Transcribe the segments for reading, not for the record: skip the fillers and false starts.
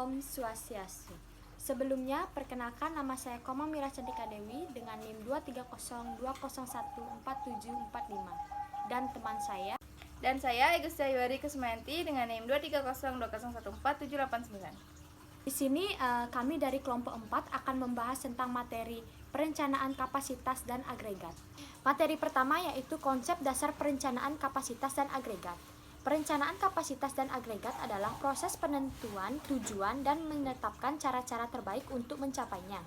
Om Swastiastu. Sebelumnya, perkenalkan nama saya Koma Mira Cantika Dewi dengan NIM 23020147475 dan teman saya. Dan saya Igusta Yuari Kusmayanti dengan NIM 23020147789. Di sini kami dari kelompok 4 akan membahas tentang materi perencanaan kapasitas dan agregat. Materi pertama yaitu konsep dasar perencanaan kapasitas dan agregat. Perencanaan kapasitas dan agregat adalah proses penentuan tujuan dan menetapkan cara-cara terbaik untuk mencapainya.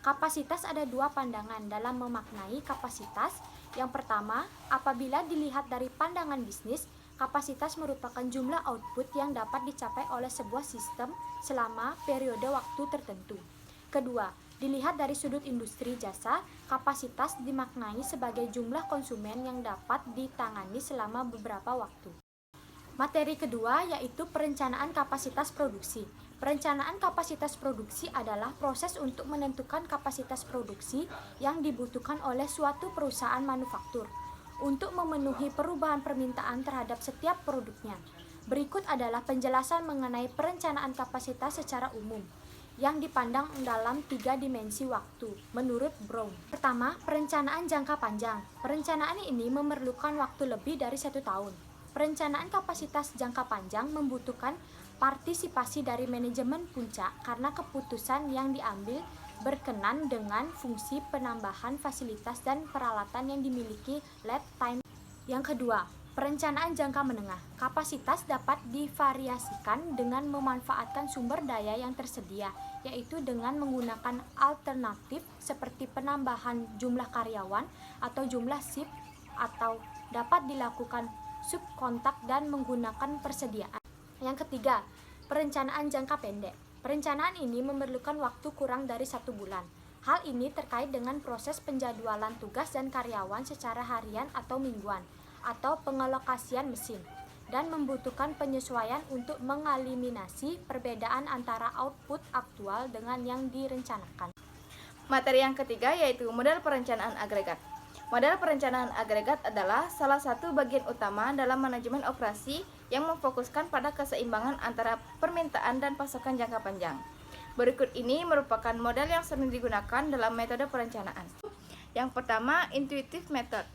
Kapasitas ada dua pandangan dalam memaknai kapasitas. Yang pertama, apabila dilihat dari pandangan bisnis, kapasitas merupakan jumlah output yang dapat dicapai oleh sebuah sistem selama periode waktu tertentu. Kedua, dilihat dari sudut industri jasa, kapasitas dimaknai sebagai jumlah konsumen yang dapat ditangani selama beberapa waktu. Materi kedua yaitu perencanaan kapasitas produksi. Perencanaan kapasitas produksi adalah proses untuk menentukan kapasitas produksi yang dibutuhkan oleh suatu perusahaan manufaktur untuk memenuhi perubahan permintaan terhadap setiap produknya. Berikut adalah penjelasan mengenai perencanaan kapasitas secara umum yang dipandang dalam 3 dimensi waktu menurut Brown. Pertama, perencanaan jangka panjang. Perencanaan ini memerlukan waktu lebih dari 1 tahun. Perencanaan kapasitas jangka panjang membutuhkan partisipasi dari manajemen puncak karena keputusan yang diambil berkenan dengan fungsi penambahan fasilitas dan peralatan yang dimiliki lead time. Yang kedua, perencanaan jangka menengah. Kapasitas dapat divariasikan dengan memanfaatkan sumber daya yang tersedia, yaitu dengan menggunakan alternatif seperti penambahan jumlah karyawan atau jumlah shift, atau dapat dilakukan subkontak dan menggunakan persediaan. Yang ketiga, perencanaan jangka pendek. Perencanaan ini memerlukan waktu kurang dari 1 bulan. Hal ini terkait dengan proses penjadwalan tugas dan karyawan secara harian atau mingguan, atau pengalokasian mesin, dan membutuhkan penyesuaian untuk mengeliminasi perbedaan antara output aktual dengan yang direncanakan. Materi yang ketiga yaitu model perencanaan agregat. Model perencanaan agregat adalah salah satu bagian utama dalam manajemen operasi yang memfokuskan pada keseimbangan antara permintaan dan pasokan jangka panjang. Berikut ini merupakan model yang sering digunakan dalam metode perencanaan. Yang pertama, intuitive method.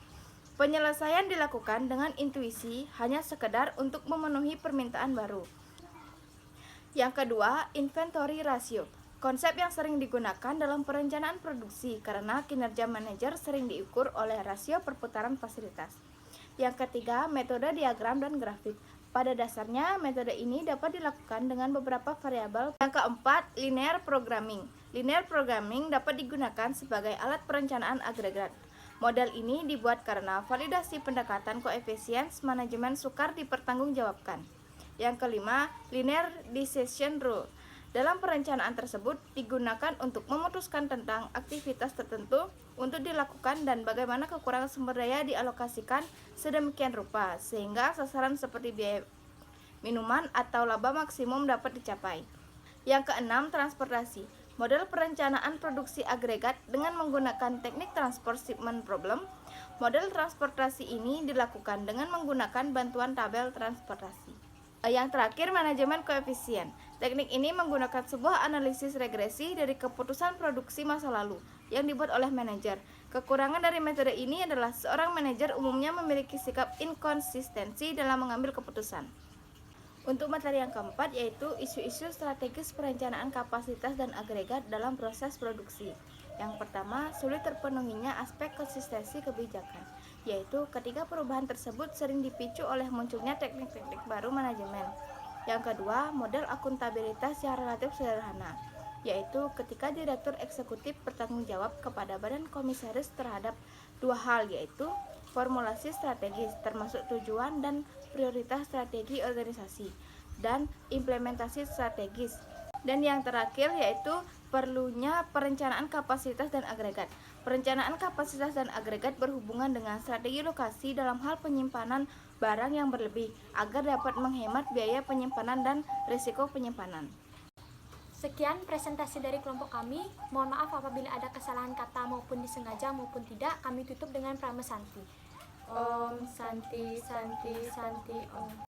Penyelesaian dilakukan dengan intuisi hanya sekedar untuk memenuhi permintaan baru. Yang kedua, inventory ratio. Konsep yang sering digunakan dalam perencanaan produksi karena kinerja manajer sering diukur oleh rasio perputaran fasilitas. Yang ketiga, metode diagram dan grafik. Pada dasarnya, metode ini dapat dilakukan dengan beberapa variabel. Yang keempat, linear programming. Linear programming dapat digunakan sebagai alat perencanaan agregat. Model ini dibuat karena validasi pendekatan koefisien manajemen sukar dipertanggungjawabkan. Yang kelima, linear decision rule. Dalam perencanaan tersebut digunakan untuk memutuskan tentang aktivitas tertentu untuk dilakukan dan bagaimana kekurangan sumber daya dialokasikan sedemikian rupa sehingga sasaran seperti biaya minuman atau laba maksimum dapat dicapai. Yang keenam, transportasi. Model perencanaan produksi agregat dengan menggunakan teknik transport shipment problem. Model transportasi ini dilakukan dengan menggunakan bantuan tabel transportasi. Yang terakhir, manajemen koefisien. Teknik ini menggunakan sebuah analisis regresi dari keputusan produksi masa lalu yang dibuat oleh manajer. Kekurangan dari metode ini adalah seorang manajer umumnya memiliki sikap inkonsistensi dalam mengambil keputusan. Untuk materi yang keempat yaitu isu-isu strategis perencanaan kapasitas dan agregat dalam proses produksi. Yang pertama, sulit terpenuhinya aspek konsistensi kebijakan, yaitu ketika perubahan tersebut sering dipicu oleh munculnya teknik-teknik baru manajemen. Yang kedua, model akuntabilitas yang relatif sederhana, yaitu ketika direktur eksekutif bertanggung jawab kepada badan komisaris terhadap dua hal, yaitu formulasi strategis termasuk tujuan dan prioritas strategi organisasi, dan implementasi strategis. Dan yang terakhir yaitu perlunya perencanaan kapasitas dan agregat. Perencanaan kapasitas dan agregat berhubungan dengan strategi lokasi dalam hal penyimpanan barang yang berlebih agar dapat menghemat biaya penyimpanan dan risiko penyimpanan. Sekian presentasi dari kelompok kami. Mohon maaf apabila ada kesalahan kata maupun disengaja maupun tidak. Kami tutup dengan Prama Santi. Om Santi Santi Santi Om.